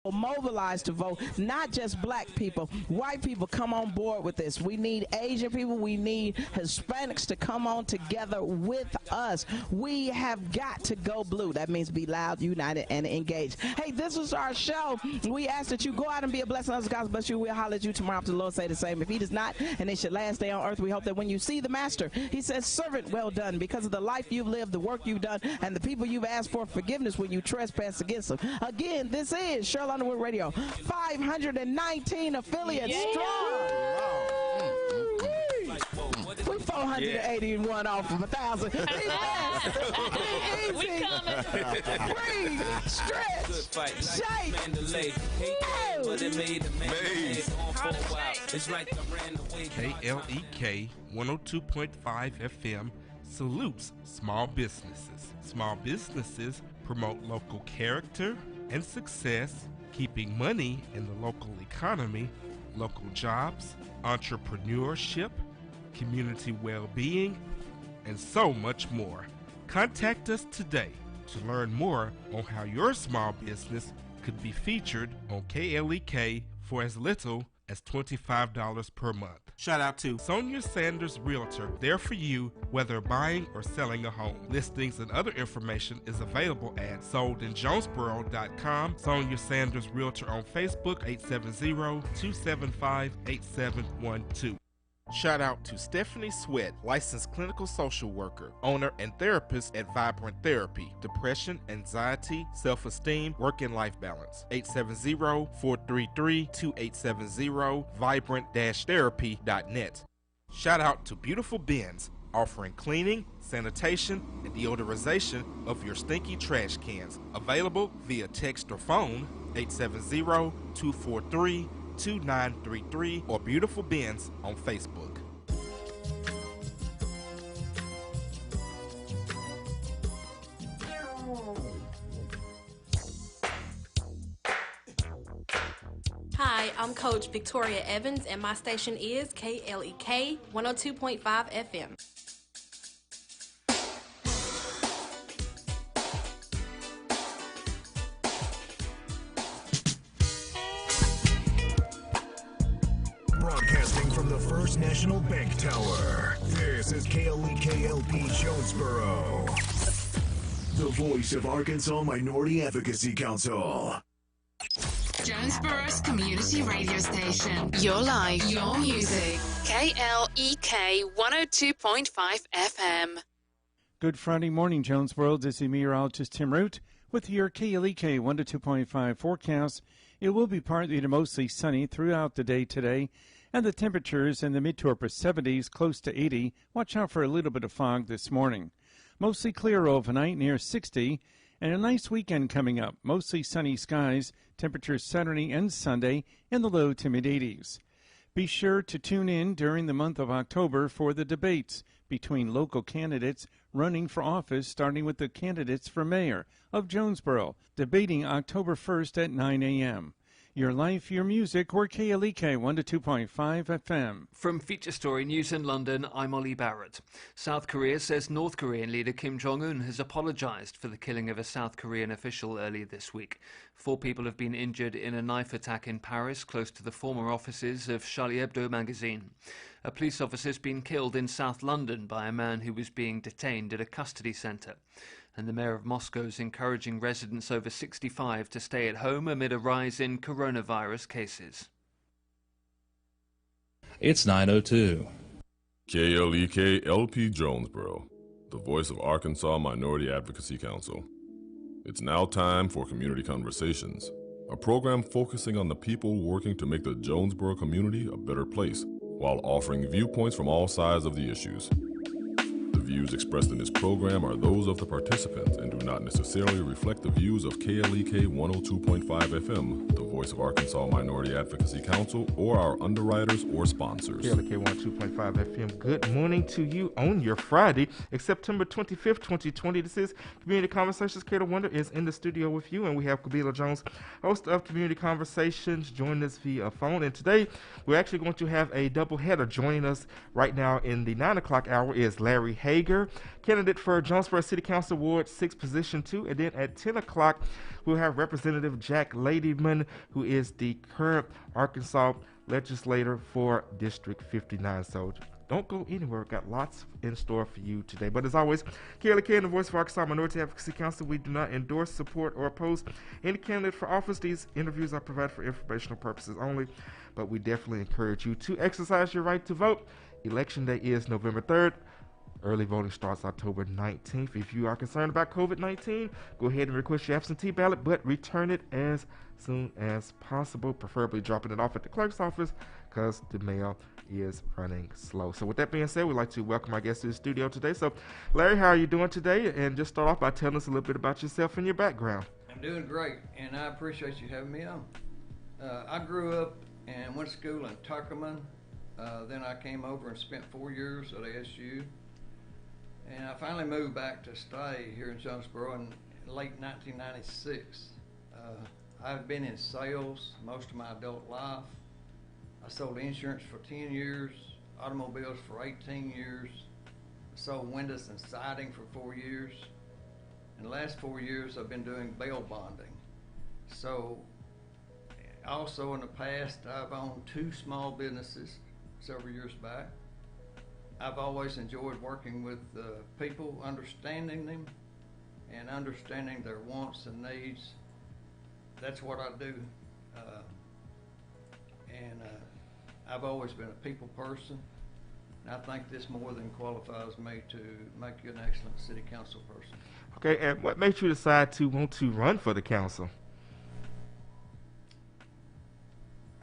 mobilized to vote, not just black people, white people come on board with this. We need Asian people, we need Hispanics to come on together with us. We have got to go blue. That means be loud, united, and engaged. Hey, this was our show. We ask that you go out and be a blessing. Others, God bless you. We'll holler at you tomorrow if the Lord say the same. If he does not, and it's your last day on earth, we hope that when you see the master, he says, servant, well done, because of the life you've lived, the work you've done, and the people you've asked for forgiveness when you trespass against them. Again, this is Shirley Underwood Radio, 519 affiliates strong. We're 481 off of 1,000. We coming. Breathe, stretch, shake. KLEK 102.5 FM salutes small businesses. Small businesses promote local character and success, keeping money in the local economy, local jobs, entrepreneurship, community well-being, and so much more. Contact us today to learn more on how your small business could be featured on KLEK for as little as $25 per month. Shout out to Sonia Sanders Realtor, there for you whether buying or selling a home. Listings and other information is available at soldinjonesboro.com. Sonia Sanders Realtor on Facebook, 870-275-8712. Shout out to Stephanie Sweat, licensed clinical social worker, owner and therapist at Vibrant Therapy. Depression, anxiety, self-esteem, work and life balance. 870-433-2870, vibrant-therapy.net. Shout out to Beautiful Bins, offering cleaning, sanitation, and deodorization of your stinky trash cans. Available via text or phone, 870-243-2933 or Beautiful Bins on Facebook. Hi, I'm Coach Victoria Evans, and my station is KLEK 102.5 FM. Broadcasting from the First National Bank Tower, this is KLEK LP Jonesboro, the voice of Arkansas Minority Advocacy Council. Jonesboro's community radio station. Your life, your music. KLEK 102.5 FM. Good Friday morning, Jonesboro. This is meteorologist Tim Root with your KLEK 102.5 forecast. It will be partly to mostly sunny throughout the day today, and the temperatures in the mid to upper 70s, close to 80. Watch out for a little bit of fog this morning. Mostly clear overnight, near 60, and a nice weekend coming up. Mostly sunny skies, temperatures Saturday and Sunday in the low to mid 80s. Be sure to tune in during the month of October for the debates between local candidates running for office, starting with the candidates for mayor of Jonesboro, debating October 1st at 9 a.m. Your life, your music, or KLEK 102.5 FM. From Feature Story News in London, I'm Ollie Barrett. South Korea says North Korean leader Kim Jong-un has apologized for the killing of a South Korean official earlier this week. 4 people have been injured in a knife attack in Paris, close to the former offices of Charlie Hebdo magazine. A police officer has been killed in South London by a man who was being detained at a custody centre. And the mayor of Moscow is encouraging residents over 65 to stay at home amid a rise in coronavirus cases. It's 9:02. KLEK LP Jonesboro, the voice of Arkansas Minority Advocacy Council. It's now time for Community Conversations, a program focusing on the people working to make the Jonesboro community a better place, while offering viewpoints from all sides of the issues. The views expressed in this program are those of the participants and do not necessarily reflect the views of KLEK 102.5 FM, the voice of Arkansas Minority Advocacy Council, or our underwriters or sponsors. KLEK 102.5 FM, good morning to you on your Friday. It's September 25th, 2020. This is Community Conversations. Kata Wonder is in the studio with you, and we have Kabila Jones, host of Community Conversations, joining us via phone. And today, we're actually going to have a double header. Joining us right now in the 9 o'clock hour is Larry Hayes. Hagar, candidate for Jonesboro City Council Ward 6, Position 2. And then at 10 o'clock, we'll have Representative Jack Ladyman, who is the current Arkansas legislator for District 59. So don't go anywhere. We've got lots in store for you today. But as always, KLEK, the voice of Arkansas Minority Advocacy Council, we do not endorse, support, or oppose any candidate for office. These interviews are provided for informational purposes only, but we definitely encourage you to exercise your right to vote. Election day is November 3rd. Early voting starts October 19th. If you are concerned about COVID-19, go ahead and request your absentee ballot, but return it as soon as possible, preferably dropping it off at the clerk's office because the mail is running slow. So with that being said, we'd like to welcome our guest to the studio today. So Larry, how are you doing today? And just start off by telling us a little bit about yourself and your background. I'm doing great, and I appreciate you having me on. I grew up and went to school in Tuckerman. Then I came over and spent 4 years at ASU. And I finally moved back to stay here in Jonesboro in late 1996. I've been in sales most of my adult life. I sold insurance for 10 years, automobiles for 18 years, sold windows and siding for 4 years. In the last 4 years, I've been doing bail bonding. So also in the past, I've owned 2 small businesses several years back. I've always enjoyed working with people, understanding them and understanding their wants and needs. That's what I do. I've always been a people person. And I think this more than qualifies me to make you an excellent city council person. Okay, and what made you decide to want to run for the council?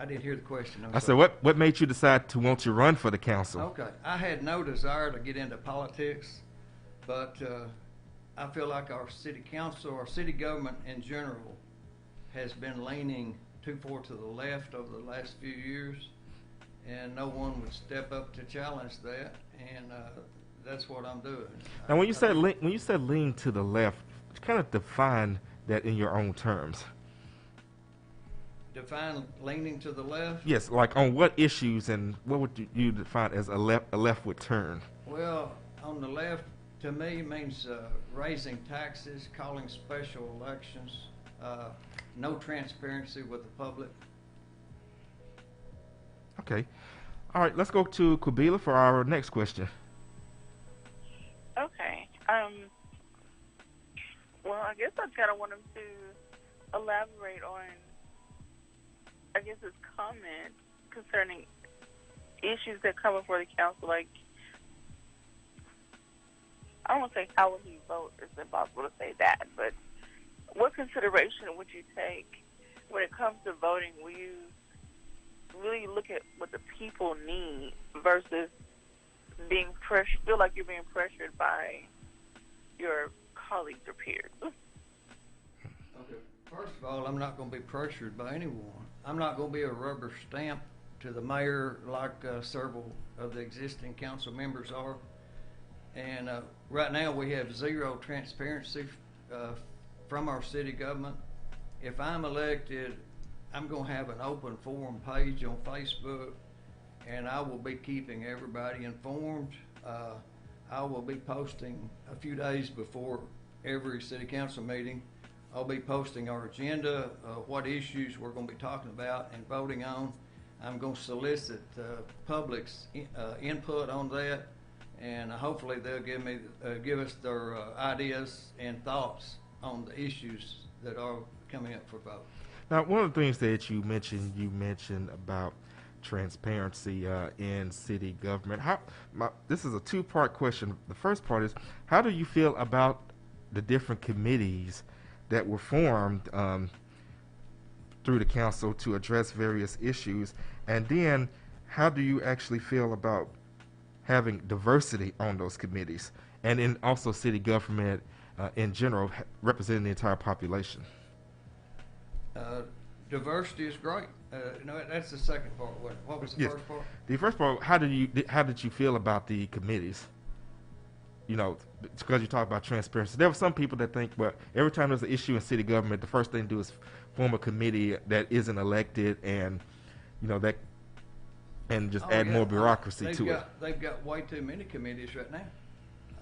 I didn't hear the question. I said, what made you decide to want to run for the council? Okay, I had no desire to get into politics, but I feel like our city council, our city government in general, has been leaning too far to the left over the last few years, and no one would step up to challenge that, and that's what I'm doing. Now, when you said lean to the left, kind of define that in your own terms. Define leaning to the left? Yes, like on what issues and what would you define as a leftward turn? Well, on the left, to me, means raising taxes, calling special elections, no transparency with the public. Okay. All right, let's go to Kabila for our next question. Okay. Well, I guess I kind of want him to elaborate on, I guess, his comment concerning issues that come before the council. Like, I don't want to say how will he vote. It's impossible to say that. But what consideration would you take when it comes to voting? Will you really look at what the people need versus being feel like you're being pressured by your colleagues or peers? Okay. First of all, I'm not going to be pressured by anyone. I'm not going to be a rubber stamp to the mayor like several of the existing council members are. And right now we have zero transparency from our city government. If I'm elected, I'm going to have an open forum page on Facebook, and I will be keeping everybody informed. I will be posting a few days before every city council meeting. I'll be posting our agenda, what issues we're going to be talking about and voting on. I'm going to solicit public's input on that, and hopefully they'll give us their ideas and thoughts on the issues that are coming up for vote. Now, one of the things that you mentioned about transparency in city government. This is a two-part question. The first part is, how do you feel about the different committees that were formed through the council to address various issues? And then, how do you actually feel about having diversity on those committees, and in also city government in general, representing the entire population? Diversity is great. No, that's the second part. What was the first part? The first part, how did you feel about the committees? You know, because you talk about transparency. There were some people that think, well, every time there's an issue in city government, the first thing to do is form a committee that isn't elected, and just add more bureaucracy to it. They've got way too many committees right now.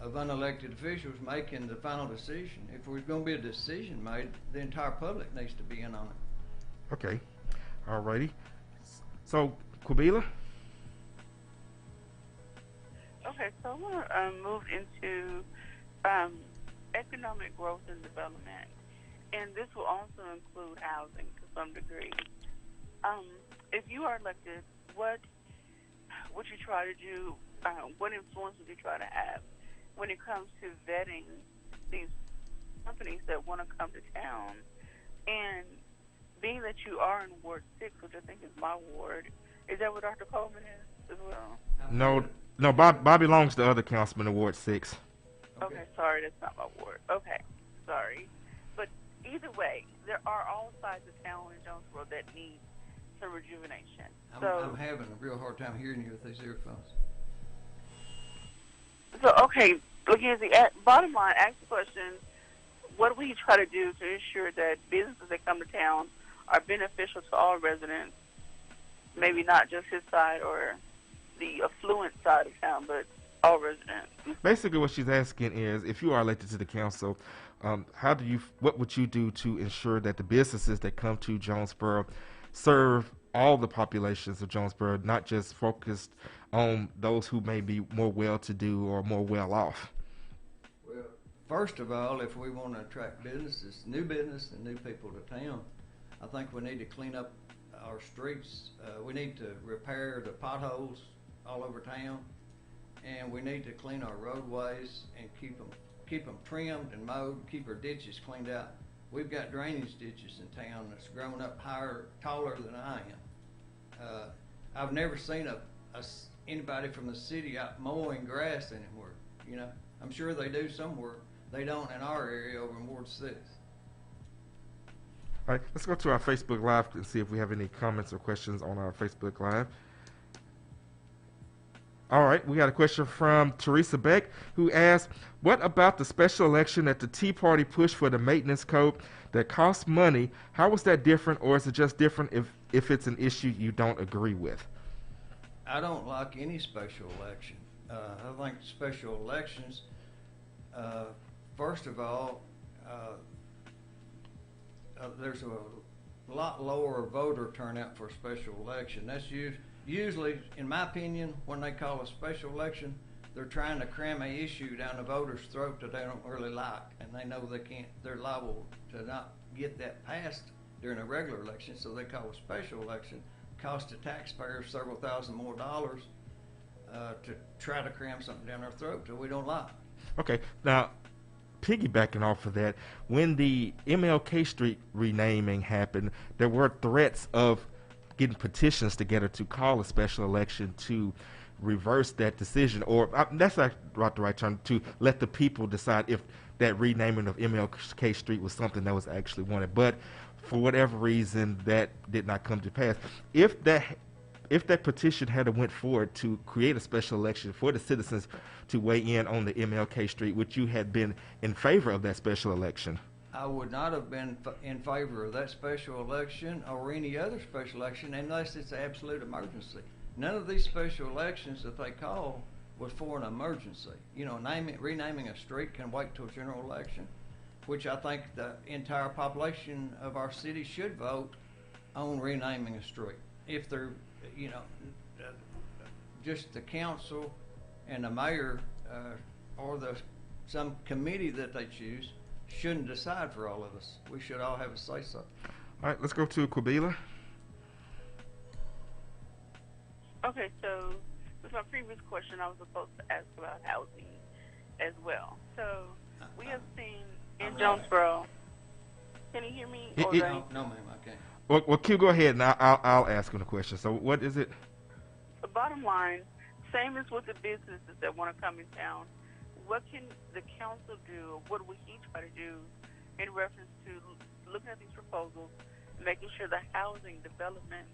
of unelected officials making the final decision. If there's going to be a decision made, the entire public needs to be in on it. Okay. All righty. So, Quabila? Okay, so I want to move into economic growth and development, and this will also include housing to some degree. If you are elected, what would you try to do? What influence would you try to have when it comes to vetting these companies that want to come to town? And being that you are in Ward 6, which I think is my ward, is that what Dr. Coleman is as well? No, Bob belongs to other councilman in Ward 6. Okay, sorry, that's not my ward. Okay, sorry. But either way, there are all sides of town in Jonesboro that need some rejuvenation. I'm having a real hard time hearing you with these earphones. So, okay, looking at the bottom line, ask the question, what will you try to do to ensure that businesses that come to town are beneficial to all residents, maybe not just his side or the affluent side of town, but all residents? Basically, what she's asking is, if you are elected to the council, what would you do to ensure that the businesses that come to Jonesboro serve all the populations of Jonesboro, not just focused on those who may be more well-to-do or more well-off? Well, first of all, if we want to attract businesses, new business and new people to town, I think we need to clean up our streets. We need to repair the potholes all over town, and we need to clean our roadways and keep them trimmed and mowed, keep our ditches cleaned out. We've got drainage ditches in town that's grown up taller than I am. I've never seen anybody from the city out mowing grass anywhere. You know, I'm sure they do somewhere. They don't in our area over in Ward 6. All right, let's go to our Facebook Live and see if we have any comments or questions on our Facebook Live. All right, we got a question from Teresa Beck, who asked, what about the special election that the Tea Party pushed for the maintenance code that costs money? How was that different, or is it just different if it's an issue you don't agree with? I don't like any special election. I think special elections, first of all, there's a lot lower voter turnout for a special election. That's usually, in my opinion, when they call a special election, they're trying to cram an issue down the voter's throat that they don't really like, and they know they're liable to not get that passed during a regular election, so they call a special election. Cost the taxpayers several thousand more dollars to try to cram something down their throat that we don't like. Okay, now piggybacking off of that, when the MLK Street renaming happened, there were threats of getting petitions together to call a special election to reverse that decision, or that's not the right term, to let the people decide if that renaming of MLK Street was something that was actually wanted. But for whatever reason, that did not come to pass. If that petition had went forward to create a special election for the citizens to weigh in on the MLK Street, would you have been in favor of that special election? I would not have been in favor of that special election or any other special election unless it's an absolute emergency. None of these special elections that they call was for an emergency. You know, renaming a street can wait till general election, which I think the entire population of our city should vote on renaming a street. If they're, you know, just the council and the mayor or some committee that they choose shouldn't decide for all of us. We should all have a say-so. All right, let's go to Quabila. Okay, so with my previous question, I was supposed to ask about housing as well. So we have seen in Jonesboro. Can you hear me? No, ma'am, I can't. Well, Q, go ahead, and I'll ask him the question. So what is it? The bottom line, same as with the businesses that want to come in town, what can the council do, what will he try to do in reference to looking at these proposals, making sure the housing development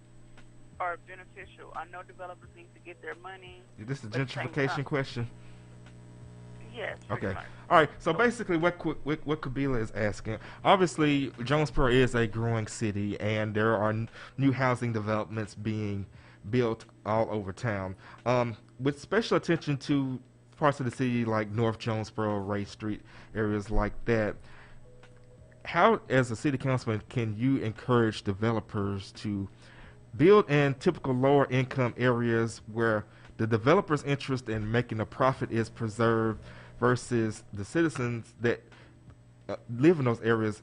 are beneficial? I know developers need to get their money. Is this a gentrification question? Yes. Okay. All right. So basically, what Kabila is asking, obviously, Jonesboro is a growing city, and there are new housing developments being built all over town. With special attention to parts of the city like North Jonesboro, Ray Street, areas like that, how, as a city councilman, can you encourage developers to build in typical lower income areas where the developer's interest in making a profit is preserved versus the citizens that live in those areas'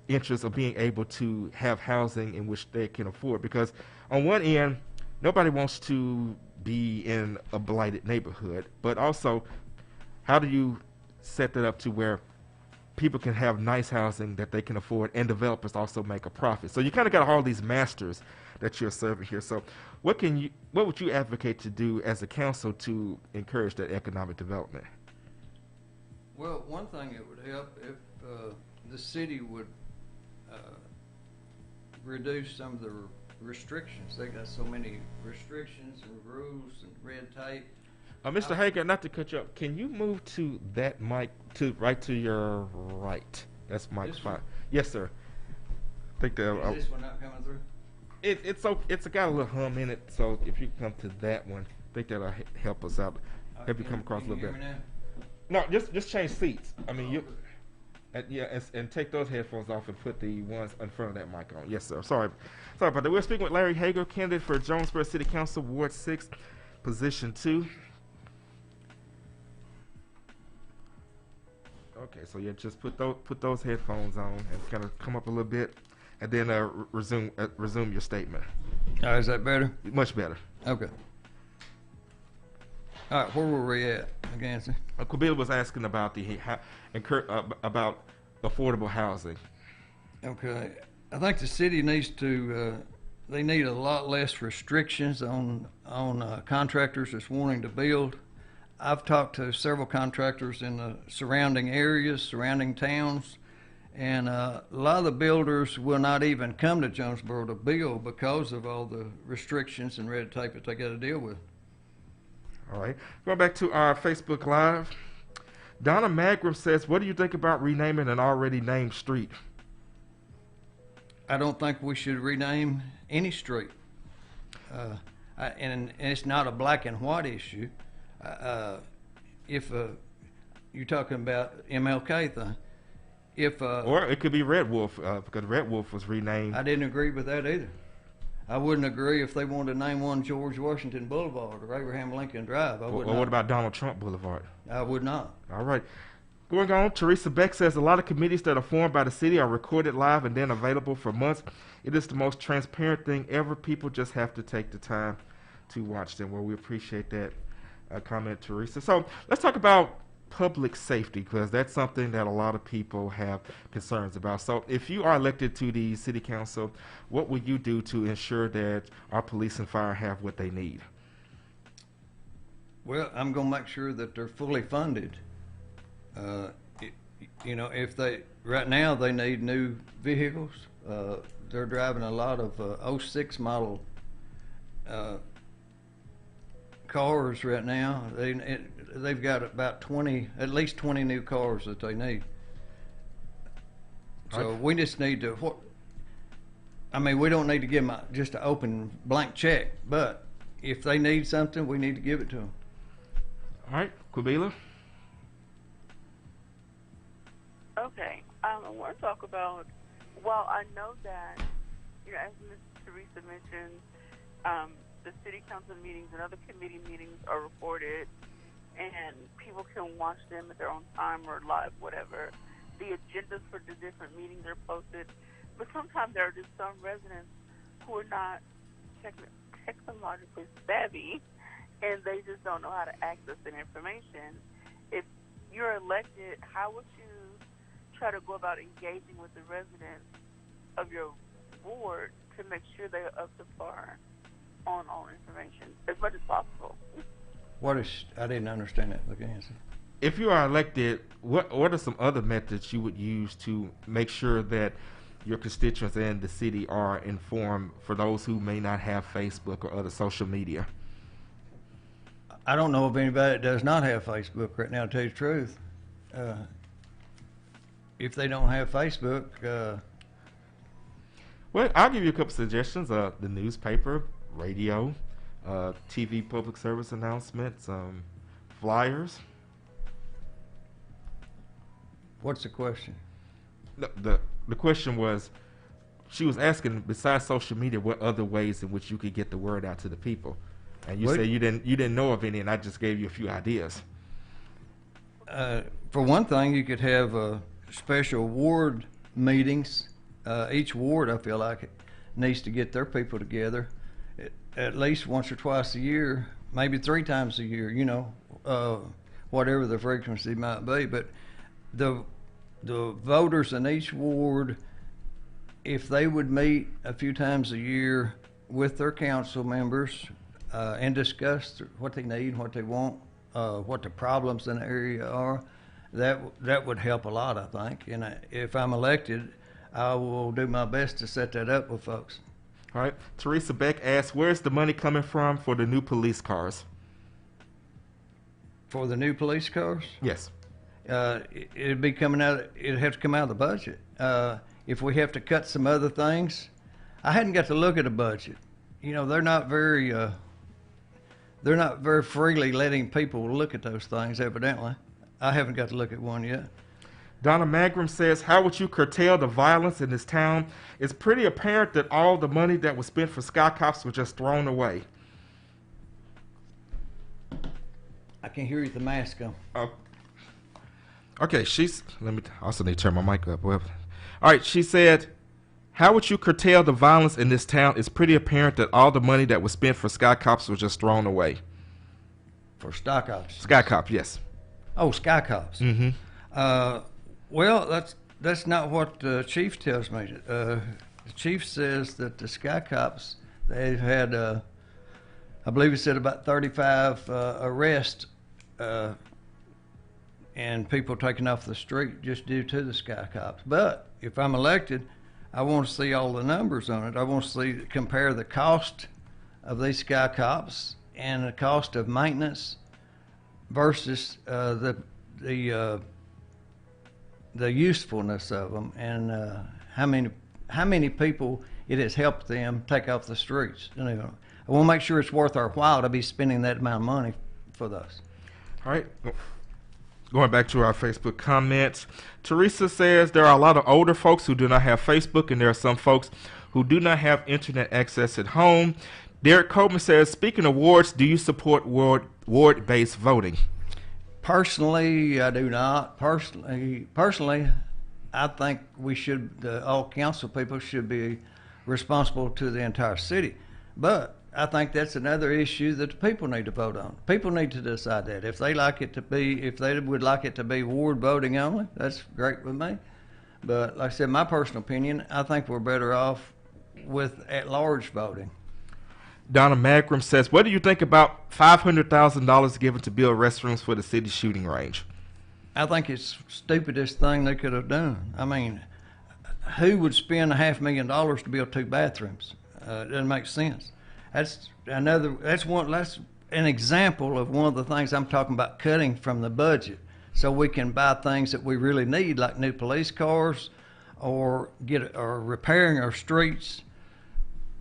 interest of being able to have housing in which they can afford? Because on one end, nobody wants to be in a blighted neighborhood, but also, how do you set that up to where people can have nice housing that they can afford and developers also make a profit? So you kind of got all these masters that you're serving here. So what would you advocate to do as a council to encourage that economic development? Well, one thing it would help if the city would reduce some of the restrictions. They got so many restrictions and rules and red tape. Mr. Hagar, not to cut you up, can you move to that mic right to your right? That's mic 5. Yes, sir. I think that, is this one not coming through? It's got a little hum in it, so if you come to that one, I think that'll help us out. Help you come across a little bit. No, just change seats. I mean, and take those headphones off and put the ones in front of that mic on. Yes, sir. Sorry about that. We're speaking with Larry Hagar, candidate for Jonesboro City Council, Ward 6, Position 2. Okay, so yeah, just put those headphones on and kind of come up a little bit, and then resume your statement. Is that better? Much better. Okay. All right, where were we at again? Kabila was asking about about affordable housing. Okay, I think the city needs to. They need a lot less restrictions on contractors that's wanting to build. I've talked to several contractors in the surrounding areas, surrounding towns, and a lot of the builders will not even come to Jonesboro to build because of all the restrictions and red tape that they got to deal with. All right, going back to our Facebook Live, Donna Magram says, what do you think about renaming an already named street? I don't think we should rename any street. And it's not a black and white issue. If you're talking about MLK thing, or it could be Red Wolf, because Red Wolf was renamed. I didn't agree with that either. I wouldn't agree if they wanted to name one George Washington Boulevard or Abraham Lincoln Drive. What about Donald Trump Boulevard? I would not. All right. Going on, Teresa Beck says a lot of committees that are formed by the city are recorded live and then available for months. It is the most transparent thing ever. People just have to take the time to watch them. Well, we appreciate that comment, Teresa. So let's talk about public safety, because that's something that a lot of people have concerns about. So if you are elected to the city council, what will you do to ensure that our police and fire have what they need? Well, I'm going to make sure that they're fully funded. If right now they need new vehicles. They're driving a lot of 06 model cars right now. They've got about at least 20 new cars that they need. So we just need to, we don't need to give them just an open blank check, but if they need something, we need to give it to them. All right, Kabila. Okay, I want to talk about, well, I know that, as Ms. Teresa mentioned, the city council meetings and other committee meetings are recorded, and people can watch them at their own time or live, whatever. The agendas for the different meetings are posted, but sometimes there are just some residents who are not technologically savvy, and they just don't know how to access that information. If you're elected, how would you try to go about engaging with the residents of your ward to make sure they're up to par on all information as much as possible? I didn't understand that. Look, answer. If you are elected, what are some other methods you would use to make sure that your constituents and the city are informed for those who may not have Facebook or other social media? I don't know of anybody that does not have Facebook right now, to tell you the truth. If they don't have Facebook, well, I'll give you a couple suggestions. The newspaper, radio, TV public service announcements, flyers. What's the question? The question was, she was asking, besides social media, what other ways in which you could get the word out to the people? And you said you didn't know of any, and I just gave you a few ideas. For one thing, you could have special ward meetings. Each ward, I feel like, needs to get their people together at least once or twice a year, maybe 3 times a year, whatever the frequency might be. But the voters in each ward, if they would meet a few times a year with their council members and discuss what they need, what they want, what the problems in the area are, that would help a lot, I think. And if I'm elected, I will do my best to set that up with folks. All right. Teresa Beck asks, where's the money coming from for the new police cars? For the new police cars? Yes. It'd be coming out. It'd have to come out of the budget. If we have to cut some other things, I hadn't got to look at a budget. They're not very freely letting people look at those things. Evidently, I haven't got to look at one yet. Donna Magram says, how would you curtail the violence in this town? It's pretty apparent that all the money that was spent for Sky Cops was just thrown away. I can hear you with the mask on. Oh. Okay, I also need to turn my mic up. Well, all right, she said, how would you curtail the violence in this town? It's pretty apparent that all the money that was spent for Sky Cops was just thrown away. For Sky Cops? Sky Cop, yes. Oh, Sky Cops. Mm-hmm. Well, that's not what the chief tells me. The chief says that the Sky Cops, they've had, I believe he said about 35 arrests and people taken off the street just due to the Sky Cops. But if I'm elected, I want to see all the numbers on it. I want to compare the cost of these Sky Cops and the cost of maintenance versus the usefulness of them, and how many people it has helped them take off the streets. I want to make sure it's worth our while to be spending that amount of money for those. All right. Going back to our Facebook comments, Teresa says there are a lot of older folks who do not have Facebook, and there are some folks who do not have internet access at home. Derek Coleman says, speaking of wards, do you support ward-based voting? Personally, I do not. Personally, I think we should, all council people should be responsible to the entire city. But I think that's another issue that the people need to vote on. People need to decide that. If they would like it to be ward voting only, that's great with me. But like I said, my personal opinion, I think we're better off with at-large voting. Donna Magram says, what do you think about $500,000 given to build restrooms for the city shooting range? I think it's the stupidest thing they could have done. I mean, who would spend $500,000 to build 2 bathrooms? It doesn't make sense. That's an example of one of the things I'm talking about, cutting from the budget so we can buy things that we really need, like new police cars, or repairing our streets,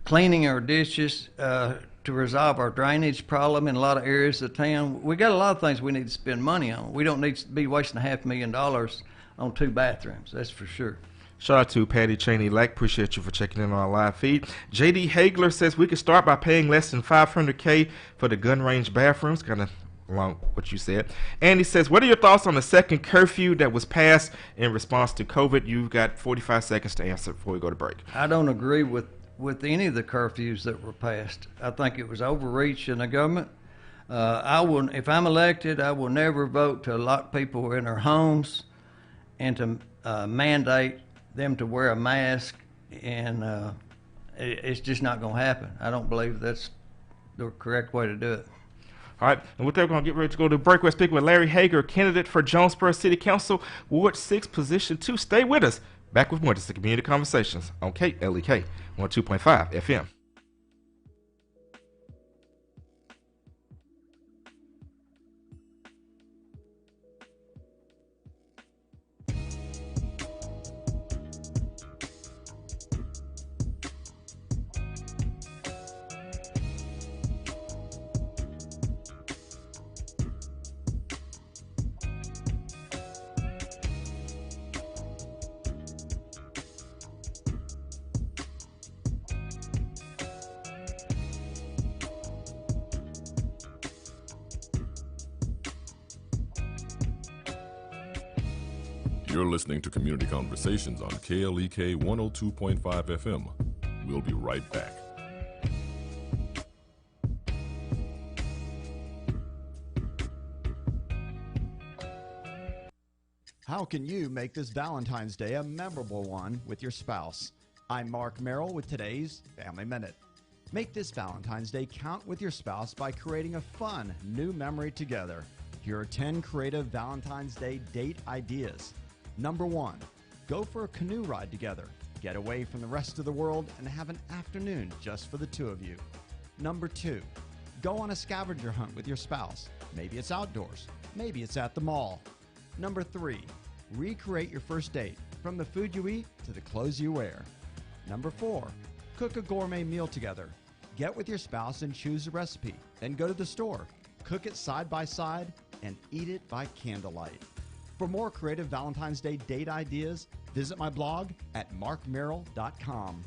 cleaning our ditches, to resolve our drainage problem in a lot of areas of town. We got a lot of things we need to spend money on. We don't need to be wasting $500,000 on 2 bathrooms, that's for sure. Shout out to Patty Cheney-Lack. Appreciate you for checking in on our live feed. J.D. Hagler says we could start by paying less than $500K for the gun range bathrooms, kind of along what you said. And he says, what are your thoughts on the second curfew that was passed in response to COVID? You've got 45 seconds to answer before we go to break. I don't agree with any of the curfews that were passed. I think it was overreach in the government. If I'm elected, I will never vote to lock people in their homes and to mandate them to wear a mask, and it's just not going to happen. I don't believe that's the correct way to do it. All right, and with that, we're going to get ready to go to break. We're speaking with Larry Hagar, candidate for Jonesboro City Council, Ward 6, Position 2. Stay with us. Back with more. This is the Community Conversations on KLEK 102.5 FM. You're listening to Community Conversations on KLEK 102.5 FM. We'll be right back. How can you make this Valentine's Day a memorable one with your spouse? I'm Mark Merrill with today's Family Minute. Make this Valentine's Day count with your spouse by creating a fun new memory together. Here are 10 creative Valentine's Day date ideas. Number 1, go for a canoe ride together. Get away from the rest of the world and have an afternoon just for the two of you. Number 2, go on a scavenger hunt with your spouse. Maybe it's outdoors. Maybe it's at the mall. Number 3, recreate your first date, from the food you eat to the clothes you wear. Number 4, cook a gourmet meal together. Get with your spouse and choose a recipe. Then go to the store, cook it side by side, and eat it by candlelight. For more creative Valentine's Day date ideas, visit my blog at markmerrill.com.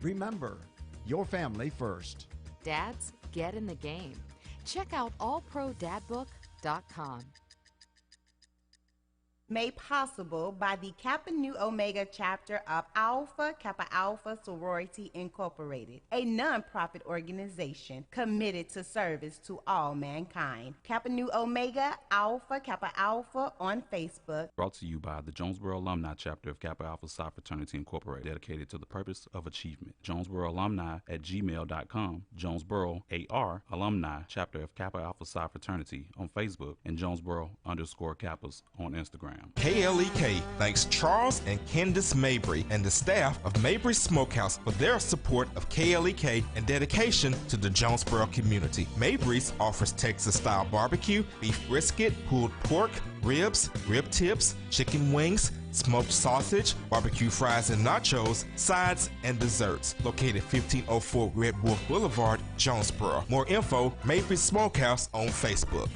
Remember, your family first. Dads, get in the game. Check out allprodadbook.com. Made possible by the Kappa Nu Omega chapter of Alpha Kappa Alpha Sorority Incorporated, a non-profit organization committed to service to all mankind. Kappa Nu Omega Alpha Kappa Alpha on Facebook. Brought to you by the Jonesboro Alumni Chapter of Kappa Alpha Psi Fraternity Incorporated, dedicated to the purpose of achievement. Jonesboro Alumni at gmail.com, Jonesboro AR Alumni Chapter of Kappa Alpha Psi Fraternity on Facebook, and Jonesboro_Kappas on Instagram. KLEK thanks Charles and Candace Mabry and the staff of Mabry Smokehouse for their support of KLEK and dedication to the Jonesboro community. Mabry's offers Texas-style barbecue, beef brisket, pulled pork, ribs, rib tips, chicken wings, smoked sausage, barbecue fries and nachos, sides, and desserts. Located 1504 Red Wolf Boulevard, Jonesboro. More info, Mabry Smokehouse on Facebook.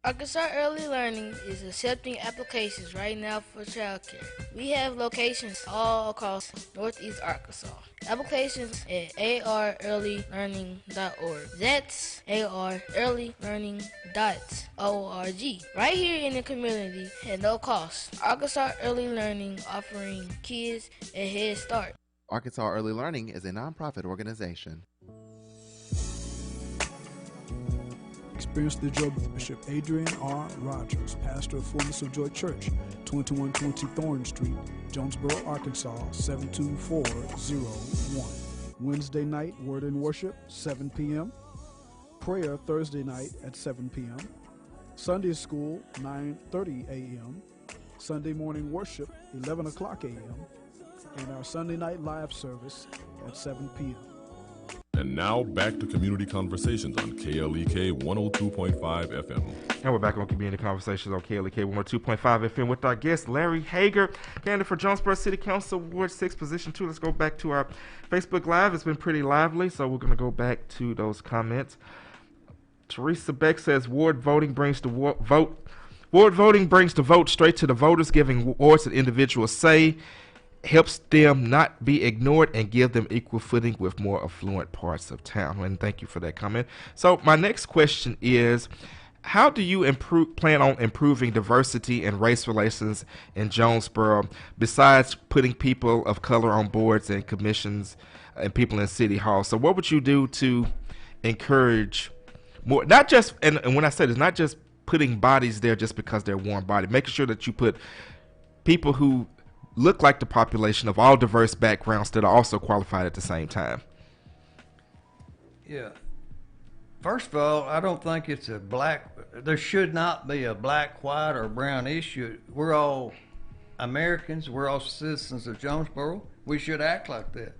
Arkansas Early Learning is accepting applications right now for childcare. We have locations all across Northeast Arkansas. Applications at arearlylearning.org. That's arearlylearning.org. Right here in the community at no cost. Arkansas Early Learning offering kids a head start. Arkansas Early Learning is a nonprofit organization. Experience the joy with Bishop Adrian R. Rogers, pastor of Fullness of Joy Church, 2120 Thorn Street, Jonesboro, Arkansas, 72401. Wednesday night, Word and Worship, 7 p.m. Prayer Thursday night at 7 p.m. Sunday School, 9:30 a.m. Sunday morning worship, 11 o'clock a.m. And our Sunday night live service at 7 p.m. And now back to Community Conversations on KLEK 102.5 FM. And we're back on Community Conversations on KLEK 102.5 FM with our guest, Larry Hagar, candidate for Jonesboro City Council, Ward 6, Position 2. Let's go back to our Facebook Live. It's been pretty lively, so we're going to go back to those comments. Teresa Beck says, Ward voting brings the vote straight to the voters, giving wards an individual say, helps them not be ignored and give them equal footing with more affluent parts of town. And thank you for that comment. So my next question is, how do you plan on improving diversity and race relations in Jonesboro besides putting people of color on boards and commissions and people in City Hall? So what would you do to encourage more, not just, and when I say this, not just putting bodies there just because they're warm bodied, making sure that you put people who look like the population of all diverse backgrounds that are also qualified at the same time? Yeah. First of all, I don't think it's there should not be a black, white, or brown issue. We're all Americans. We're all citizens of Jonesboro. We should act like that.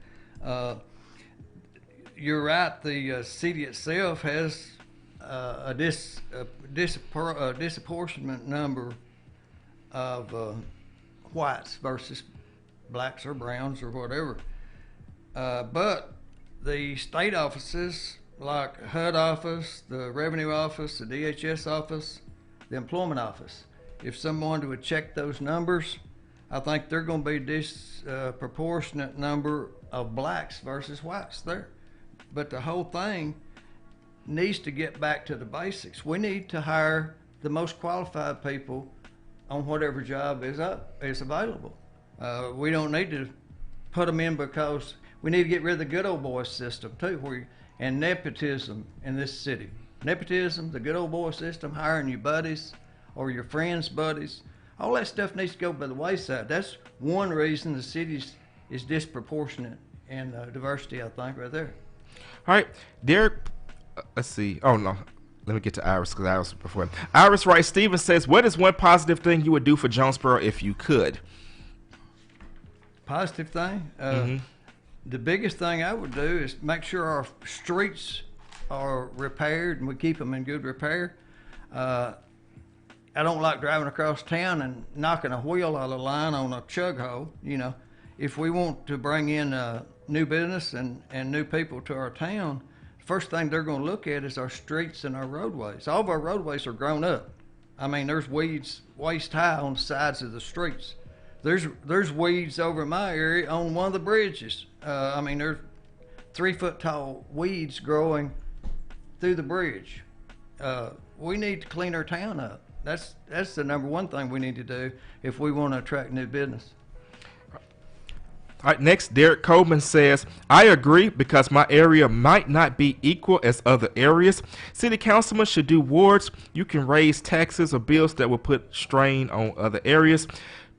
You're right. The city itself has a disproportionate number of whites versus blacks or browns or whatever. But the state offices like HUD office, the revenue office, the DHS office, the employment office, if someone would check those numbers, I think they're going to be disproportionate number of blacks versus whites there. But the whole thing needs to get back to the basics. We need to hire the most qualified people on whatever job is available. We don't need to put them in because we need to get rid of the good old boy system too, and nepotism in this city. Nepotism, the good old boy system, hiring your buddies or your friends' buddies, all that stuff needs to go by the wayside. That's one reason the city is disproportionate in diversity, I think, right there. All right, Derek, let's see. Oh, no. Let me get to Iris because Iris was before. Iris Wright Stevens says, what is one positive thing you would do for Jonesboro if you could? Positive thing? The biggest thing I would do is make sure our streets are repaired and we keep them in good repair. I don't like driving across town and knocking a wheel out of line on a chug hole. You know, if we want to bring in new business and new people to our town, the first thing they're going to look at is our streets and our roadways. All of our roadways are grown up. I mean, there's weeds waist high on the sides of the streets. There's weeds over in my area on one of the bridges. I mean, there's 3 foot tall weeds growing through the bridge. We need to clean our town up. That's the number one thing we need to do if we want to attract new business. All right, next, Derek Coleman says, I agree because my area might not be equal as other areas. City councilmen should do wards. You can raise taxes or bills that will put strain on other areas.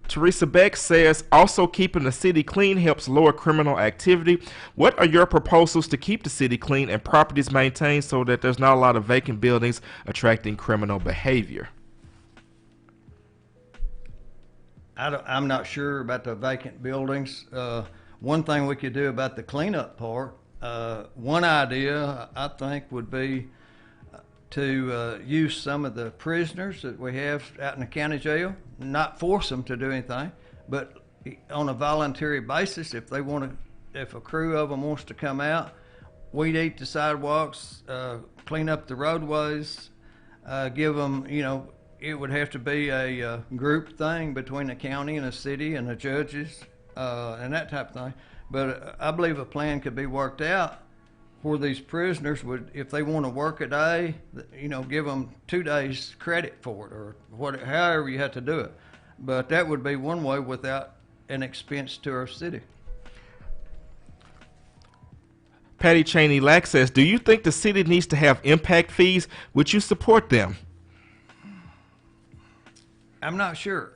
Teresa Beck says, also keeping the city clean helps lower criminal activity. What are your proposals to keep the city clean and properties maintained so that there's not a lot of vacant buildings attracting criminal behavior? I'm not sure about the vacant buildings. One thing we could do about the cleanup part, one idea I think would be to use some of the prisoners that we have out in the county jail, not force them to do anything, but on a voluntary basis, if a crew of them wants to come out, weed eat the sidewalks, clean up the roadways, give them, it would have to be a group thing between the county and the city and the judges and that type of thing. But I believe a plan could be worked out where these prisoners would, if they want to work a day, give them 2 days credit for it or however you have to do it. But that would be one way without an expense to our city. Patty Cheney Lack says, do you think the city needs to have impact fees? Would you support them? I'm not sure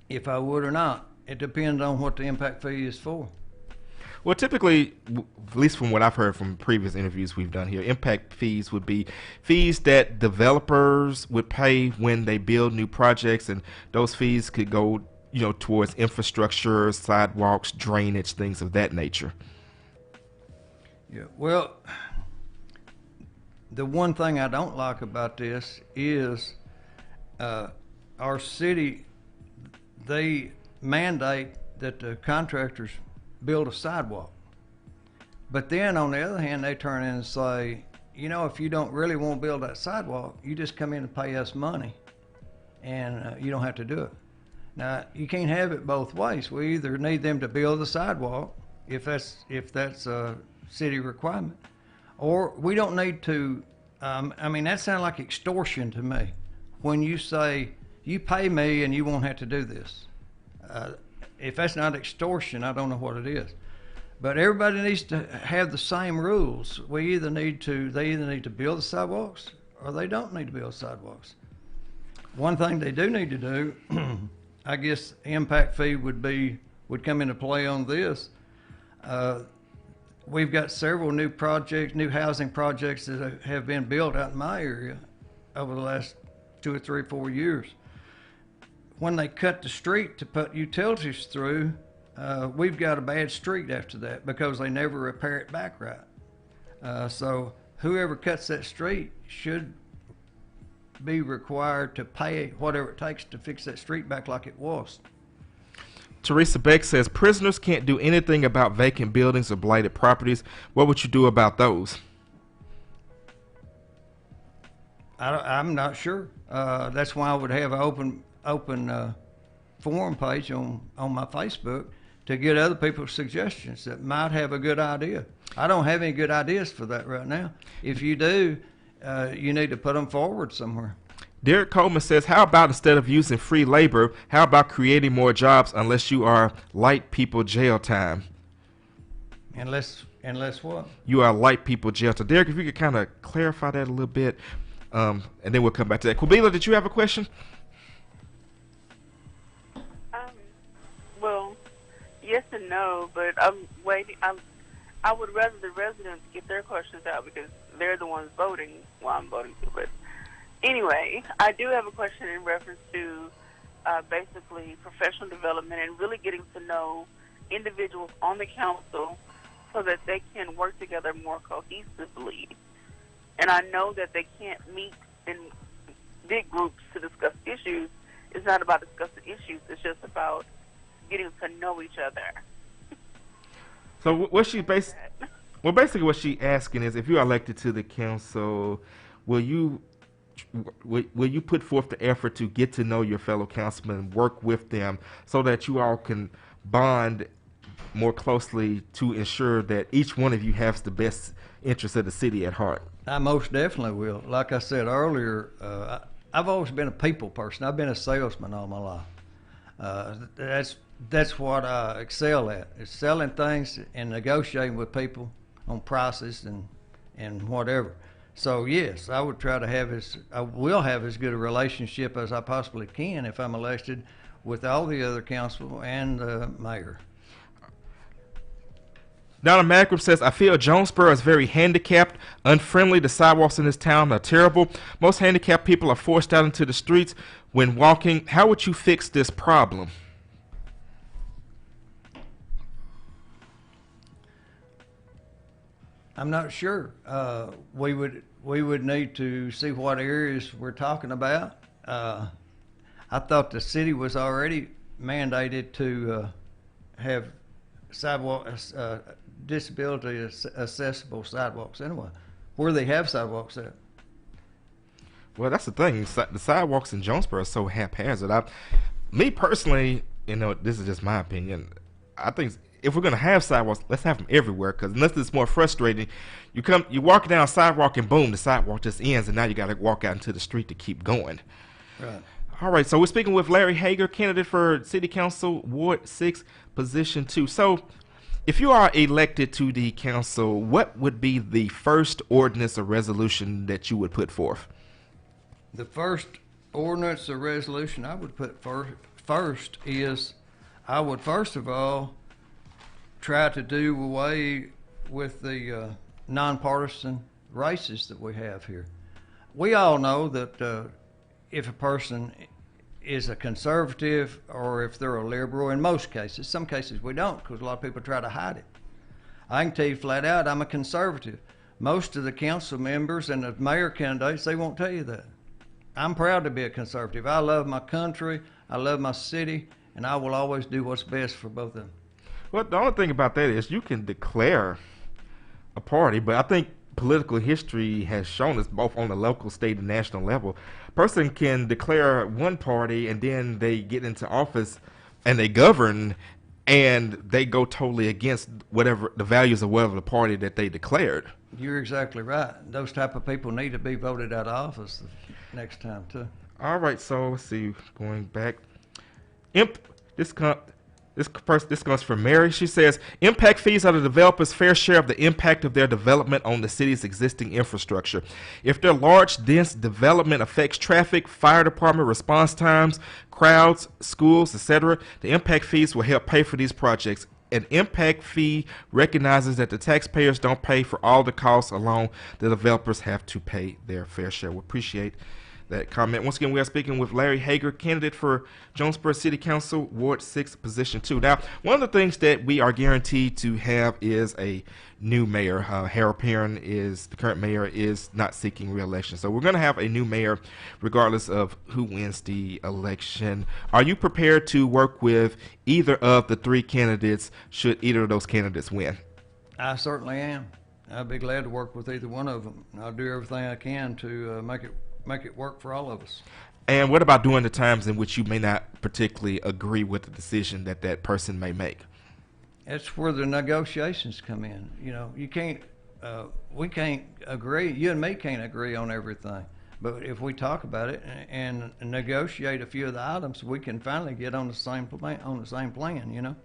if I would or not. It depends on what the impact fee is for. Well, typically, at least from what I've heard from previous interviews we've done here, impact fees would be fees that developers would pay when they build new projects, and those fees could go, towards infrastructure, sidewalks, drainage, things of that nature. Yeah, well, the one thing I don't like about this is our city, they mandate that the contractors build a sidewalk. But then on the other hand, they turn in and say, if you don't really want to build that sidewalk, you just come in and pay us money and you don't have to do it. Now, you can't have it both ways. We either need them to build the sidewalk if that's a city requirement, or we don't need to, that sounds like extortion to me. When you say, you pay me and you won't have to do this. If that's not extortion, I don't know what it is. But everybody needs to have the same rules. They either need to build the sidewalks or they don't need to build sidewalks. One thing they do need to do, I guess impact fee would come into play on this. We've got several new housing projects that have been built out in my area over the last 2 or 3, 4 years. When they cut the street to put utilities through, we've got a bad street after that because they never repair it back right. So whoever cuts that street should be required to pay whatever it takes to fix that street back like it was. Teresa Beck says, prisoners can't do anything about vacant buildings or blighted properties. What would you do about those? I'm not sure. That's why I would have an open forum page on my Facebook to get other people's suggestions that might have a good idea. I don't have any good ideas for that right now. If you do, you need to put them forward somewhere. Derek Coleman says, how about instead of using free labor, how about creating more jobs unless you are light people jail time? Unless what? You are light people jail time. Derek, if you could kind of clarify that a little bit, and then we'll come back to that. Kubila, did you have a question? Well, yes and no, but I'm waiting. I would rather the residents get their questions out because they're the ones voting while I'm voting too. But anyway, I do have a question in reference to basically professional development and really getting to know individuals on the council so that they can work together more cohesively. And I know that they can't meet in big groups to discuss issues. It's not about discussing issues. It's just about getting to know each other. So basically what she asking is, if you're elected to the council, will you put forth the effort to get to know your fellow councilmen and work with them so that you all can bond more closely to ensure that each one of you has the best interest of the city at heart? I most definitely will. Like I said earlier, I've always been a people person. I've been a salesman all my life. That's what I excel at. Is selling things and negotiating with people on prices and whatever. So yes, I will have as good a relationship as I possibly can if I'm elected with all the other council and the mayor. Donna Magrum says, I feel Jonesboro is very handicapped, unfriendly. The sidewalks in this town are terrible. Most handicapped people are forced out into the streets when walking. How would you fix this problem? I'm not sure. We would need to see what areas we're talking about. I thought the city was already mandated to have sidewalks, disability accessible sidewalks anyway. Where do they have sidewalks at? Well, that's the thing. The sidewalks in Jonesboro are so haphazard. Me personally, this is just my opinion. I think if we're gonna have sidewalks, let's have them everywhere. Because unless it's more frustrating, you walk down a sidewalk and boom, the sidewalk just ends, and now you got to walk out into the street to keep going. Right. All right. So we're speaking with Larry Hagar, candidate for City Council Ward 6, Position 2. So, if you are elected to the council, what would be the first ordinance or resolution that you would put forth? The first ordinance or resolution I would put first is I would first of all try to do away with the nonpartisan races that we have here. We all know that if a person is a conservative or if they're a liberal, in most cases, some cases we don't because a lot of people try to hide it. I can tell you flat out, I'm a conservative. Most of the council members and the mayor candidates, they won't tell you that. I'm proud to be a conservative. I love my country, I love my city, and I will always do what's best for both of them. Well, the only thing about that is you can declare a party, but I think political history has shown us both on the local, state, and national level. A person can declare one party and then they get into office and they govern and they go totally against whatever the values of whatever the party that they declared. You're exactly right. Those type of people need to be voted out of office next time too. All right, so let's see. Going back, this comes from Mary. She says, impact fees are the developer's fair share of the impact of their development on the city's existing infrastructure. If their large, dense development affects traffic, fire department response times, crowds, schools, etc., the impact fees will help pay for these projects. An impact fee recognizes that the taxpayers don't pay for all the costs alone. The developers have to pay their fair share. We appreciate that comment. Once again, we are speaking with Larry Hagar, candidate for Jonesboro City Council, Ward 6, Position 2. Now, one of the things that we are guaranteed to have is a new mayor. Harold Perrin, the current mayor, is not seeking re-election. So we're going to have a new mayor regardless of who wins the election. Are you prepared to work with either of the three candidates should either of those candidates win? I certainly am. I'd be glad to work with either one of them. I'll do everything I can to make it work for all of us. And what about during the times in which you may not particularly agree with the decision that person may make? That's where the negotiations come in. We can't agree. You and me can't agree on everything, But if we talk about it and negotiate a few of the items, we can finally get on the same plan, you know.